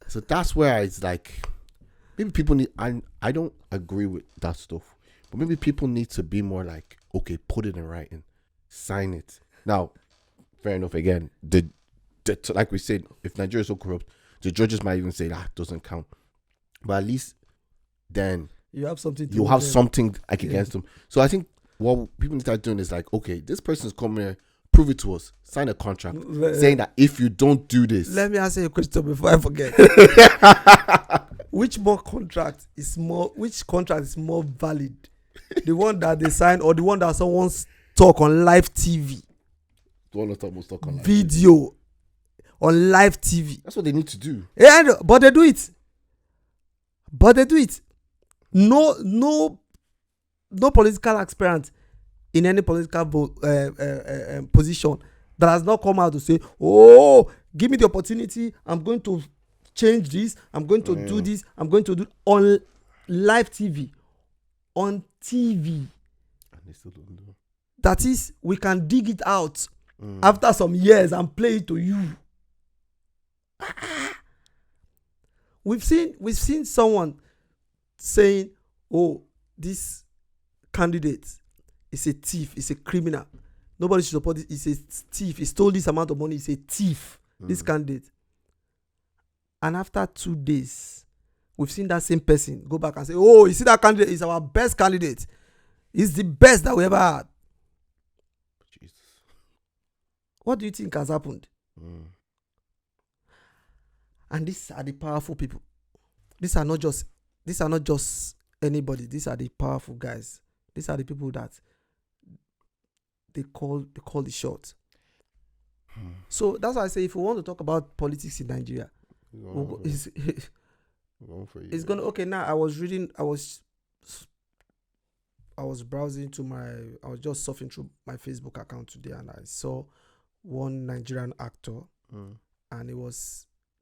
So that's where it's like, maybe people need, I don't agree with that stuff, but maybe people need to be more like, okay, put it in writing, sign it. Now, fair enough, again, like we said, if Nigeria is so corrupt, the judges might even say that doesn't count. But at least then you have something against them. So I think what people need to start doing is like, okay, this person's coming here, prove it to us, sign a contract saying that if you don't do this. Let me ask you a question before I forget. Which contract is more valid? The one that they sign or the one that someone's talk on live TV? The one that was talk on live video on live TV. That's what they need to do. Yeah, but they do it. No political aspirant in any political position that has not come out to say, oh, give me the opportunity, I'm going to change this, I'm going to do this, I'm going to do on live TV. On TV. And they still don't do. That is, we can dig it out after some years and play it to you. We've seen someone saying, oh, this candidate He's a thief. He's a criminal. Nobody should support it. He's a thief. He stole this amount of money. He's a thief. This candidate. And after 2 days, we've seen that same person go back and say, oh, you see that candidate is our best candidate. He's the best that we ever had. Jesus. What do you think has happened? And these are the powerful people. These are not just anybody. These are the powerful guys. These are the people that they call the shot. So that's why I say if we want to talk about politics in Nigeria, it's gonna okay. Now I was browsing I was just surfing through my Facebook account today, and I saw one Nigerian actor, and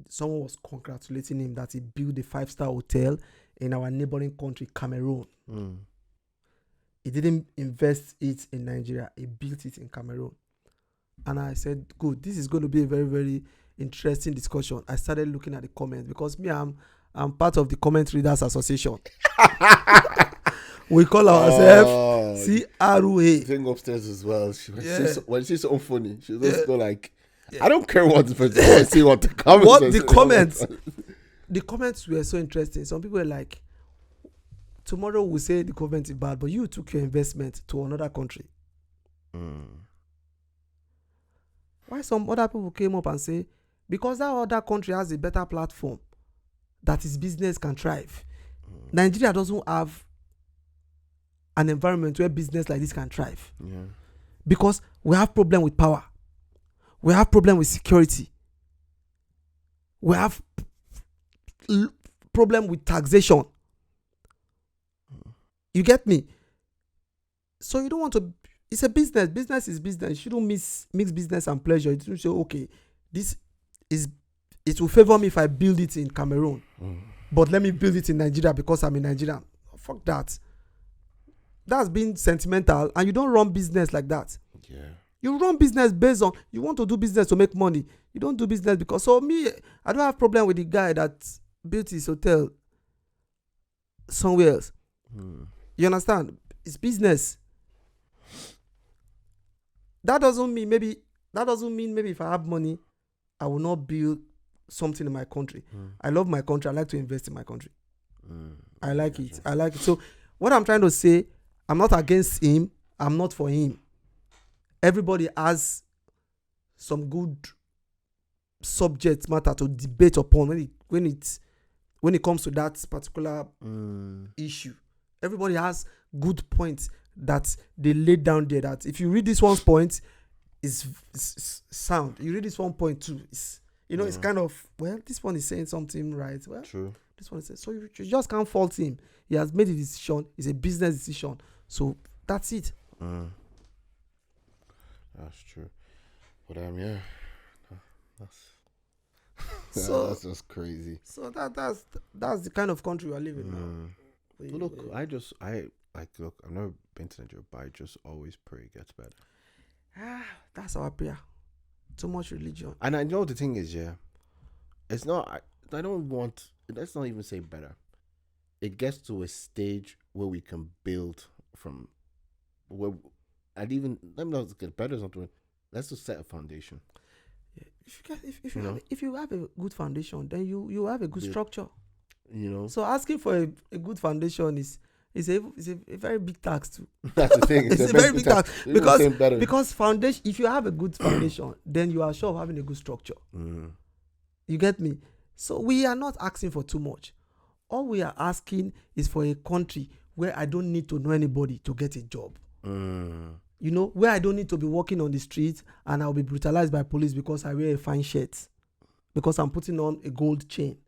someone was congratulating him that he built a 5-star hotel in our neighboring country, Cameroon. He didn't invest it in Nigeria. He built it in Cameroon. And I said, good, this is going to be a very, very interesting discussion. I started looking at the comments because I'm part of the Comment Readers Association. We call ourselves CRUA. Thing upstairs as well. When she's so funny, she'll just go like, I don't care what the person see what the comments. What the comments? The comments were so interesting. Some people were like, tomorrow we'll say the government is bad, but you took your investment to another country. Why some other people came up and say, because that other country has a better platform that his business can thrive. Nigeria doesn't have an environment where business like this can thrive. Because we have problem with power. We have problem with security. We have problem with taxation. You get me? So you don't want to. It's a business. Business is business. You shouldn't mix business and pleasure. You shouldn't say, okay, it will favor me if I build it in Cameroon, but let me build it in Nigeria because I'm in Nigeria. Fuck that. That's being sentimental, and you don't run business like that. Yeah. You run business based on you want to do business to make money. You don't do business because I don't have problem with the guy that built his hotel somewhere else. You understand? It's business. That doesn't mean maybe if I have money, I will not build something in my country. I love my country. I like to invest in my country. I like it. So what I'm trying to say, I'm not against him. I'm not for him. Everybody has some good subject matter to debate upon when it comes to that particular issue. Everybody has good points that they laid down there. That if you read this one's point, is sound. You read this one point too. It's kind of this one is saying something right. Well, true. This one is saying, so you just can't fault him. He has made a decision. It's a business decision. So that's it. That's true. But yeah, that's just crazy. So that's the kind of country we're living now. Look, I've never been to Nigeria, but I just always pray it gets better. That's our prayer. Too much religion. And I know the thing is, it's not. I don't want. Let's not even say better. It gets to a stage where we can build from where. And even let me not get better. Something. Let's just set a foundation. Yeah. If you have a good foundation, then you have a good structure. So asking for a good foundation is a very big task too. That's the thing. It's a very big task because foundation. If you have a good foundation, then you are sure of having a good structure. You get me? So we are not asking for too much. All we are asking is for a country where I don't need to know anybody to get a job. Where I don't need to be walking on the street and I'll be brutalized by police because I wear a fine shirt, because I'm putting on a gold chain.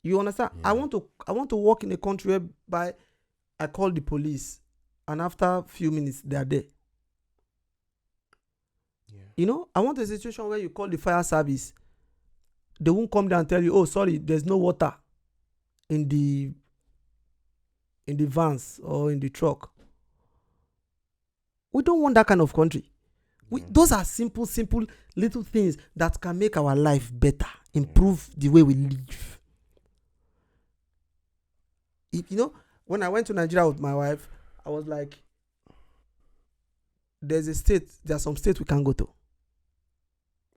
You understand? I want to walk in a country whereby I call the police and after a few minutes they are there. I want a situation where you call the fire service. They won't come down and tell you, oh, sorry, there's no water in the vans or in the truck. We don't want that kind of country. Those are simple little things that can make our life better, improve the way we live. When I went to Nigeria with my wife, I was like, there's some states we can't go to.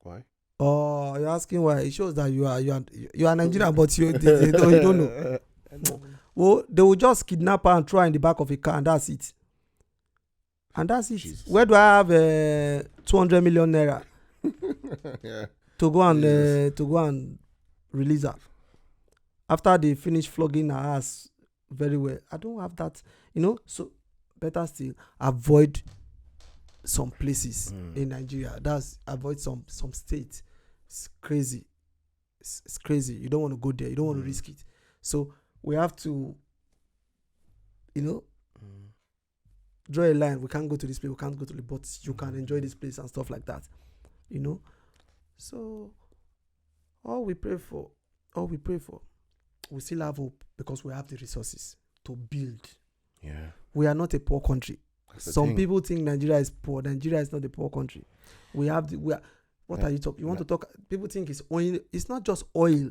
Why? Oh, you're asking why? It shows that you are Nigerian, but you don't know. Well, they will just kidnap her and throw her in the back of a car, and that's it. Jesus. Where do I have 200 million naira Yeah. to go and release her after they finish flogging her ass very well? I don't have that, So better still, avoid some places in Nigeria. That's avoid some states. It's crazy. It's crazy. You don't want to go there. You don't want to risk it. So we have to, draw a line. We can't go to this place. We can't go to the, but you can enjoy this place and stuff like that. So all we pray for, we still have hope because we have the resources to build. Yeah. We are not a poor country. Some people think Nigeria is poor. Nigeria is not a poor country. What are you talking? You want to talk? People think it's oil. It's not just oil.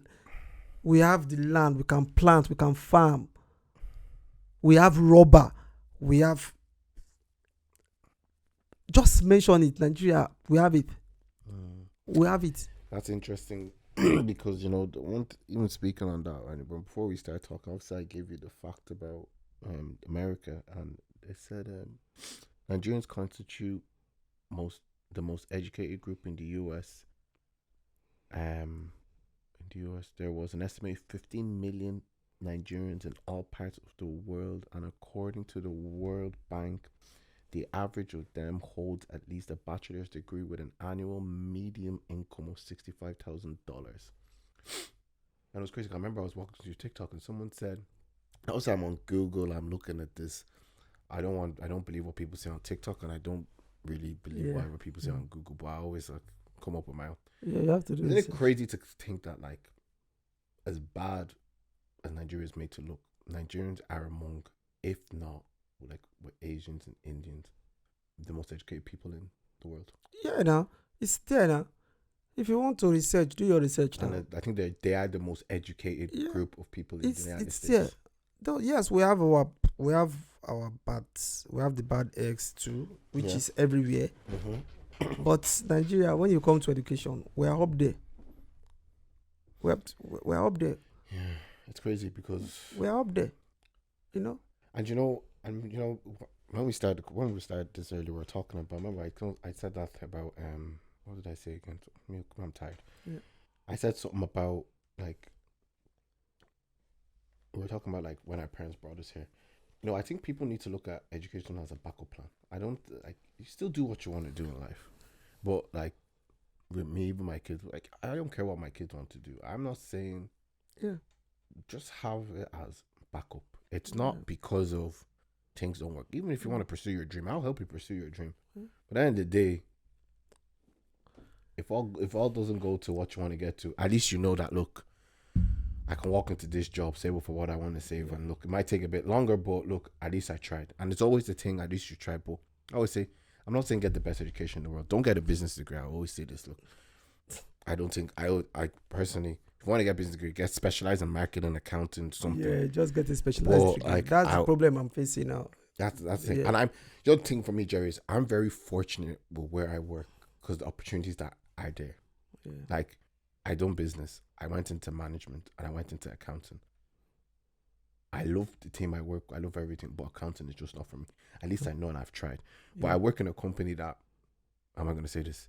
We have the land. We can plant. We can farm. We have rubber. We have. Just mention it. Nigeria. We have it. We have it. That's interesting because even speaking on that, right? But before we start talking, obviously I gave you the fact about America, and they said Nigerians constitute the most educated group in the U.S. In the U.S., there was an estimated 15 million Nigerians in all parts of the world, and according to the World Bank, the average of them holds at least a bachelor's degree with an annual median income of $65,000. And it was crazy. I remember I was walking through TikTok and someone said, also I'm on Google, I'm looking at this. I don't believe what people say on TikTok, and I don't really believe what people say on Google, but I always come up with my own. Yeah, you have to do. Isn't it crazy to think that, like, as bad as Nigeria is made to look, Nigerians are among, if not like with Asians and Indians, the most educated people in the world? Yeah, now it's there now. If you want to research, do your research now. And I think they are the most educated group of people in the United States. There. Though, yes, we have our bad, we have the bad eggs too, which is everywhere. But Nigeria, when you come to education, we are up there. We're up there. Yeah, it's crazy because we're up there. And when we started this earlier, we were talking about. Remember, I said that about what did I say again? I'm tired. Yeah. I said something about, like, we were talking about, like, when our parents brought us here. I think people need to look at education as a backup plan. I don't, like, you still do what you want to do in life, but, like, with me, with my kids, like, I don't care what my kids want to do. I'm not saying, just have it as backup. It's not because of things don't work. Even if you want to pursue your dream, I'll help you pursue your dream. But at the end of the day, if all doesn't go to what you want to get to, at least you know that, look, I can walk into this job, save up for what I want to save, and look, it might take a bit longer, but look, at least I tried. And it's always the thing, at least you tried. But I always say, I'm not saying get the best education in the world. Don't get a business degree. I always say this, look, I don't think, I personally, if you want to get a business degree, get specialized in marketing, accounting, something. Yeah, just get a specialized degree. Like, that's the problem I'm facing now. That's the thing. And the other thing for me, Jerry, is I'm very fortunate with where I work because the opportunities that are there. Yeah. Like, I done business. I went into management and I went into accounting. I love the team I work. I love everything, but accounting is just not for me. At least I know and I've tried. But I work in a company that, I'm not going to say this,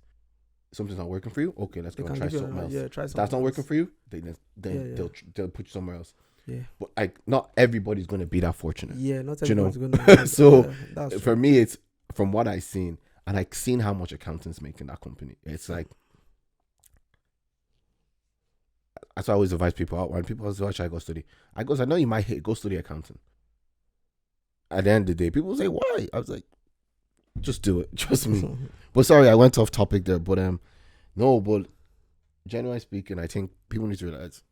something's not working for you. Okay, let's go and try something else. Yeah, try something. That's not working for you. Then they'll put you somewhere else. Yeah. But, like, not everybody's going to be that fortunate. Yeah, not everybody's going to. So for me, it's from what I've seen, and I've seen how much accountants make in that company. It's like, that's why I always advise people out. When people say, "Why should I go study?" I know you might hate, go study accounting. At the end of the day, people say, "Why?" I was like, just do it. Trust me. But sorry, I went off topic there. But no, but generally speaking, I think people need to realize,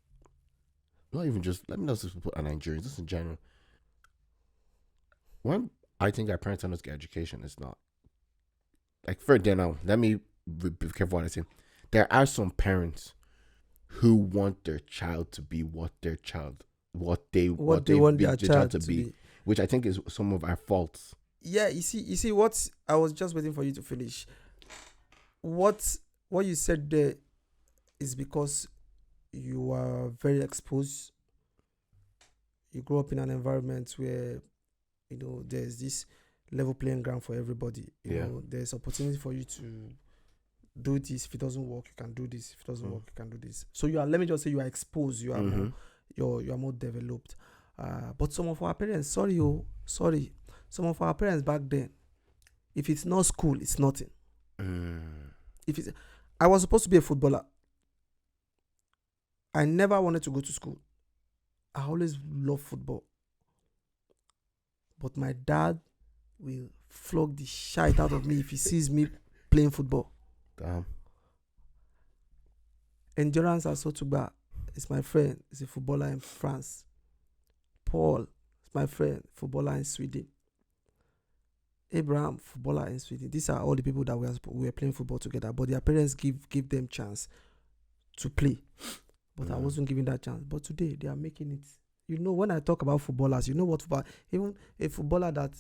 not even just, let me not just put on Nigerians, just in general. When I think our parents tell us to get education, it's not. Like, for there now, let me be careful what I say. There are some parents who want their child to be what they want their child to be. which I think is some of our faults. Yeah, you see what I was just waiting for you to finish. What you said there is because you are very exposed. You grow up in an environment where there's this level playing ground for everybody. You know, there's opportunity for you to do this. If it doesn't work, you can do this. If it doesn't work, you can do this. So let me just say you are exposed. You are more, you are more developed. But some of our parents, sorry, some of our parents back then, if it's not school, it's nothing. I was supposed to be a footballer. I never wanted to go to school. I always loved football. But my dad will flog the shit out of me if he sees me playing football. Damn. Endurance Asotugba is my friend. He's a footballer in France. Paul is my friend, footballer in Sweden. Abraham, footballer in Sweden. These are all the people that we were playing football together. But their parents give them chance to play. But I wasn't given that chance. But today, they are making it. When I talk about footballers, what football, even a footballer that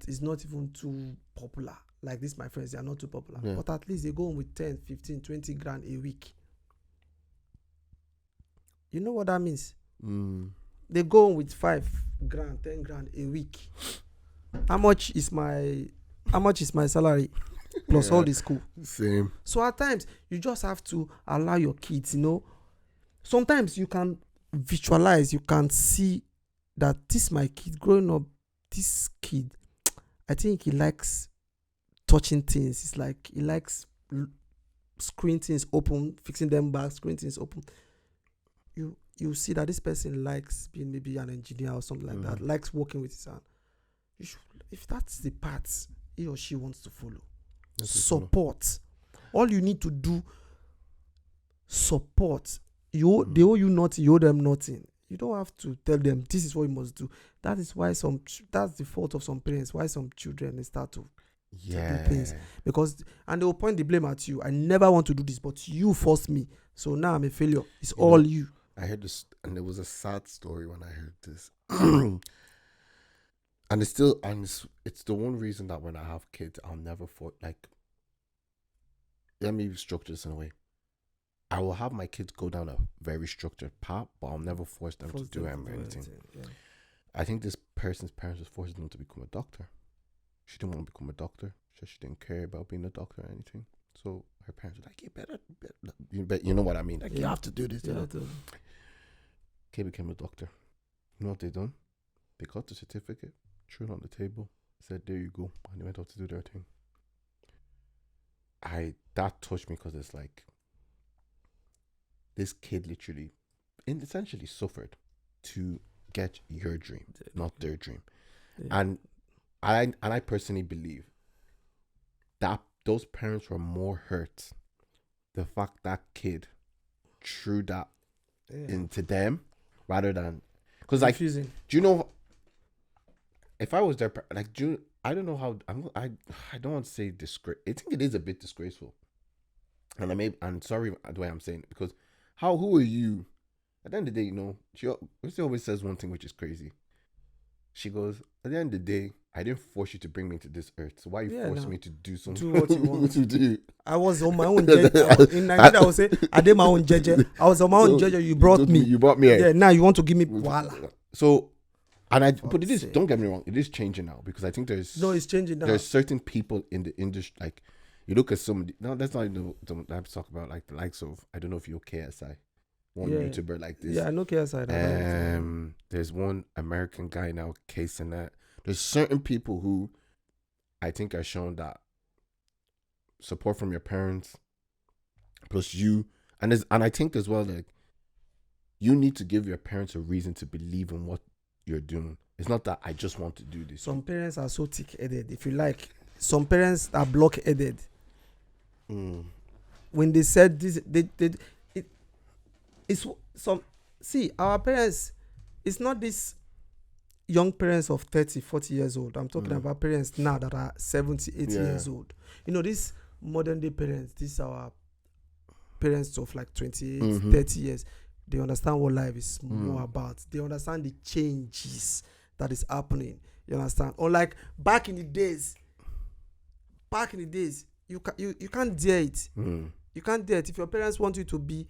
is not even too popular, like this, my friends, they are not too popular. Yeah. But at least they go on with 10, 15, 20 grand a week. You know what that means? They go on with 5 grand, 10 grand a week. How much is my salary? Plus all the school. Same. So at times, you just have to allow your kids, Sometimes you can visualize, you can see that this my kid growing up, this kid, I think he likes touching things. It's like he likes screwing things open, fixing them back, screwing things open. You see that this person likes being maybe an engineer or something like that, likes working with his hand. If that's the path he or she wants to follow, support. All you need to do, support. They owe you nothing, you owe them nothing. You don't have to tell them this is what you must do. That is why that's the fault of some parents, why some children they start to do things. And they will point the blame at you. I never want to do this, but you forced me. So now I'm a failure. It's all you. I heard this, and it was a sad story when I heard this. And it's the one reason that when I have kids, I'll never let me structure this in a way. I will have my kids go down a very structured path, but I'll never force them to do anything. Yeah. I think this person's parents was forcing them to become a doctor. She didn't want to become a doctor. She didn't care about being a doctor or anything. So her parents were like, you better, you know what I mean? Like, you have to do this. Kid became a doctor. You know what they done? They got the certificate, threw it on the table, said, there you go. And they went off to do their thing. That touched me because it's like, this kid literally, essentially suffered to get your dream, not their dream. Yeah. And I personally believe that those parents were more hurt the fact that kid threw that into them rather than, because like, do you know, if I was their I don't know how I don't want to say disgrace. I think it is a bit disgraceful, and I'm sorry the way I'm saying it, because who are you? At the end of the day, she always says one thing which is crazy. She goes, at the end of the day, I didn't force you to bring me to this earth. So why you force me to do something? Do what you want to do. I was on my own jeje. In Nigeria, I would say, I did my own jeje. I was on my own jeje. You brought me. You brought me. Yeah, now you want to give me voila. So, but it is, don't get me wrong, it is changing now, because I think it's changing now. There's certain people in the industry, like, you look at somebody, let's not don't have to talk about like the likes of, I don't know if you're KSI, YouTuber like this. Yeah, I know KSI. There's one American guy now, casing that. There's certain people who I think are shown that support from your parents, plus you, and I think as well, like, you need to give your parents a reason to believe in what you're doing. It's not that I just want to do this. Some parents are so thick-headed, if you like. Some parents are block-headed. When they said this, our parents, it's not this young parents of 30, 40 years old. I'm talking about parents now that are 70, 80 years old. These modern day parents, these are our parents of like 28, 30 years. They understand what life is more about. They understand the changes that is happening. You understand? Or like back in the days, you can't dare it. You can't dare it. If your parents want you to be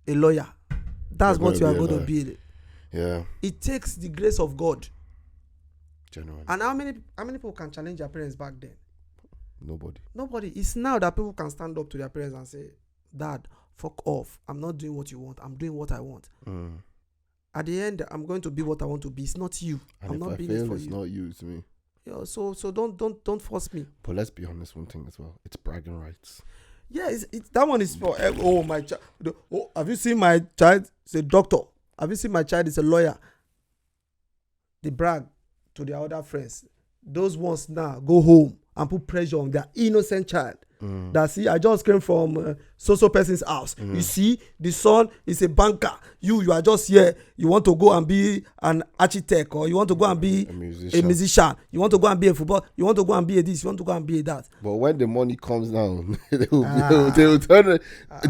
a lawyer, that's what you are going to be. Yeah. It takes the grace of God. Genuine. And how many people can challenge their parents back then? Nobody. It's now that people can stand up to their parents and say, Dad, fuck off. I'm not doing what you want. I'm doing what I want. At the end, I'm going to be what I want to be. It's not you. And I'm if not I being fail, it for it's you. not you, it's me. Yeah, so don't force me. But let's be honest, one thing as well. It's bragging rights. Yeah, that one is for my child. Oh, have you seen my child? It's a doctor. Have you seen my child? Is a lawyer. They brag to their other friends. Those ones now go home and put pressure on their innocent child. That see, I just came from so person's house. You see, the son is a banker. You are just here. You want to go and be an architect, or you want to go and be a musician. You want to go and be a football. You want to go and be a this. You want to go and be a that. But when the money comes down, they will turn.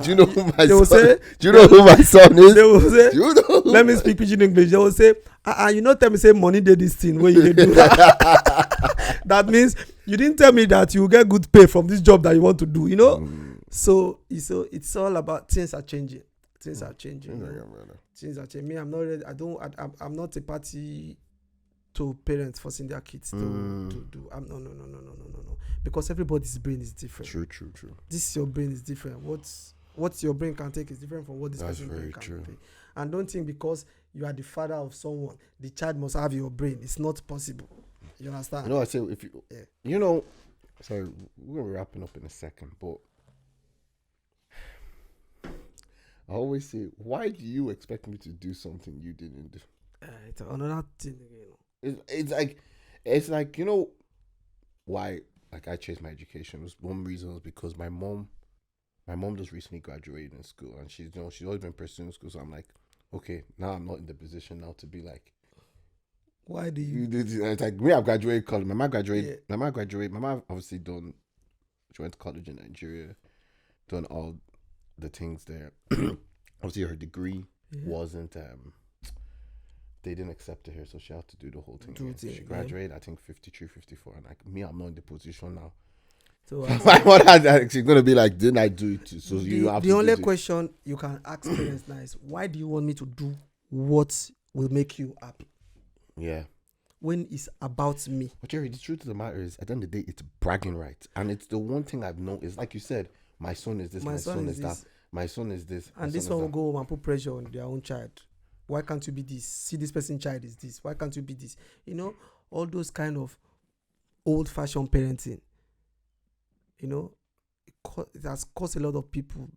Do you know who my son? Say, do you know who my son is? They will say, do you know? Let me speak pidgin English. They will say, you know, tell me say money did this thing where you do. That means you didn't tell me that you get good pay from this job that you want to do. You know. So it's all about things are changing. Things are changing. Things are changing. Me, I'm not ready. I'm not a party to parents forcing their kids to do. No. Because everybody's brain is different. True. Your brain is different. What your brain can take is different from what this person's brain can take. And don't think because you are the father of someone, the child must have your brain. It's not possible. You understand? You know, I say if you, you know, sorry, we're gonna be wrapping up in a second, but I always say, why do you expect me to do something you didn't do? It's another thing again. It's like you know why like I chased my education. One reason was because my mom just recently graduated in school, and she's always been pursuing school. So I'm like, okay, now I'm not in the position now to be like, why do you do this? It's like me, I've graduated college. My mom graduated. My mom obviously done. She went to college in Nigeria, done all the things there. Obviously, her degree wasn't. They didn't accept her here, so she had to do the whole thing. She graduated, I think 53, 54, and like me, I'm not in the position now. So my mother, she's gonna be like, "Didn't I do it too?" So you have the only question you can ask parents now is, why do you want me to do what will make you happy? Yeah. When it's about me. But Jerry, the truth of the matter is, at the end of the day, it's bragging rights. And it's the one thing I've noticed. Like you said, my son is this, my son is that, my son is this. And this one will go home and put pressure on their own child. Why can't you be this? See, this person's child is this. Why can't you be this? You know, all those kind of old-fashioned parenting. You know, it has caused a lot of people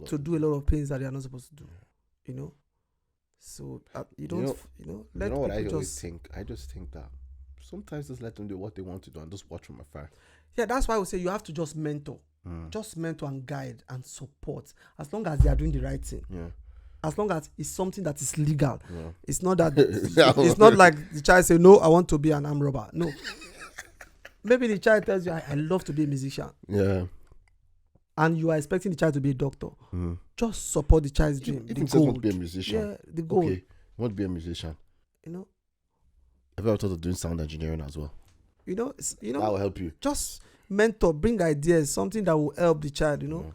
to do a lot of things that they are not supposed to do. You know? So you know what I always think? I just think that sometimes just let them do what they want to do and just watch from afar. Yeah, that's why I would say you have to just mentor. Just mentor and guide and support as long as they are doing the right thing. Yeah. As long as it's something that is legal. Yeah. It's not that it's not like the child say, no, I want to be an armed robber. No. Maybe the child tells you, I love to be a musician. Yeah. And you are expecting the child to be a doctor. Just support the child's dream. If he wants to be a musician. Yeah, the goal. Okay, want to be a musician. You know. Have you ever thought of doing sound engineering as well? You know, that will help you. Just mentor, bring ideas, something that will help the child. You know. Yeah.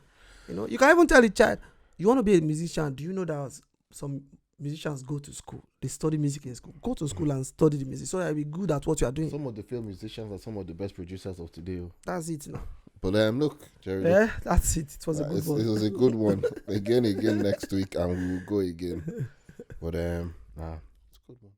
You know, you can even tell the child, you want to be a musician. Do you know that some musicians go to school? They study music in school. Go to school and study the music so that you'll be good at what you are doing. Some of the film musicians are some of the best producers of today. That's it now. But look, Jerry. Yeah, that's it. It was a good one. It was a good one. Again next week, and we will go again. But it's a good one.